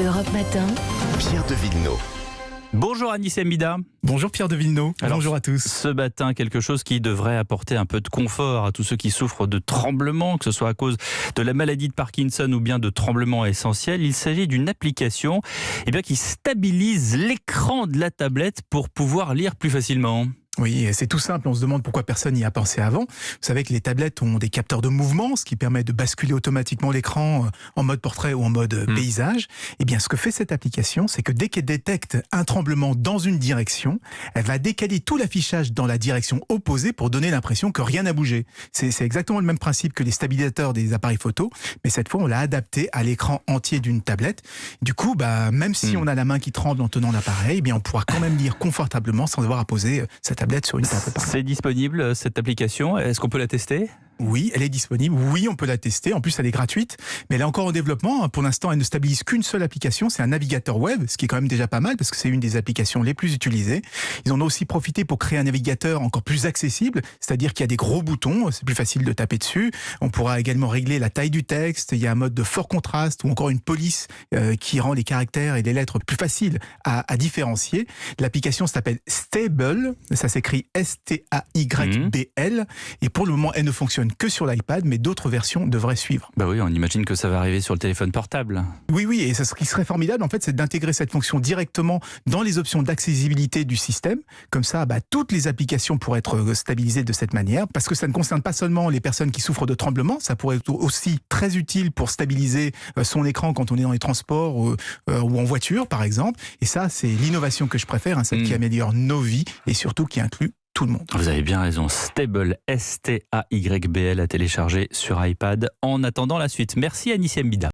Europe Matin. Pierre de Villeneuve. Bonjour Anis Mida. Bonjour Pierre de Villeneuve, bonjour à tous. Ce matin, quelque chose qui devrait apporter un peu de confort à tous ceux qui souffrent de tremblements, que ce soit à cause de la maladie de Parkinson ou bien de tremblements essentiels. Il s'agit d'une application qui stabilise l'écran de la tablette pour pouvoir lire plus facilement. Oui, c'est tout simple, on se demande pourquoi personne n'y a pensé avant. Vous savez que les tablettes ont des capteurs de mouvement, ce qui permet de basculer automatiquement l'écran en mode portrait ou en mode paysage. Eh bien, ce que fait cette application, c'est que dès qu'elle détecte un tremblement dans une direction, elle va décaler tout l'affichage dans la direction opposée pour donner l'impression que rien n'a bougé. C'est exactement le même principe que les stabilisateurs des appareils photo, mais cette fois, on l'a adapté à l'écran entier d'une tablette. Du coup, même si on a la main qui tremble en tenant l'appareil, on pourra quand même lire confortablement sans avoir à poser sa tablette sur une table. C'est disponible cette application, est-ce qu'on peut la tester ? Oui, elle est disponible. Oui, on peut la tester. En plus, elle est gratuite. Mais elle est encore en développement. Pour l'instant, elle ne stabilise qu'une seule application. C'est un navigateur web, ce qui est quand même déjà pas mal parce que c'est une des applications les plus utilisées. Ils en ont aussi profité pour créer un navigateur encore plus accessible. C'est-à-dire qu'il y a des gros boutons. C'est plus facile de taper dessus. On pourra également régler la taille du texte. Il y a un mode de fort contraste ou encore une police qui rend les caractères et les lettres plus faciles à différencier. L'application s'appelle Stable. Ça s'écrit S-T-A-Y-B-L. Et pour le moment, elle ne fonctionne que sur l'iPad, mais d'autres versions devraient suivre. Oui, on imagine que ça va arriver sur le téléphone portable. Oui, et ce qui serait formidable, en fait, c'est d'intégrer cette fonction directement dans les options d'accessibilité du système. Comme ça, toutes les applications pourraient être stabilisées de cette manière, parce que ça ne concerne pas seulement les personnes qui souffrent de tremblements, ça pourrait être aussi très utile pour stabiliser son écran quand on est dans les transports ou en voiture, par exemple. Et ça, c'est l'innovation que je préfère, celle qui améliore nos vies et surtout qui inclut tout le monde. Vous avez bien raison, Stable, S-T-A-Y-B-L à télécharger sur iPad. En attendant la suite, merci Anis Mida.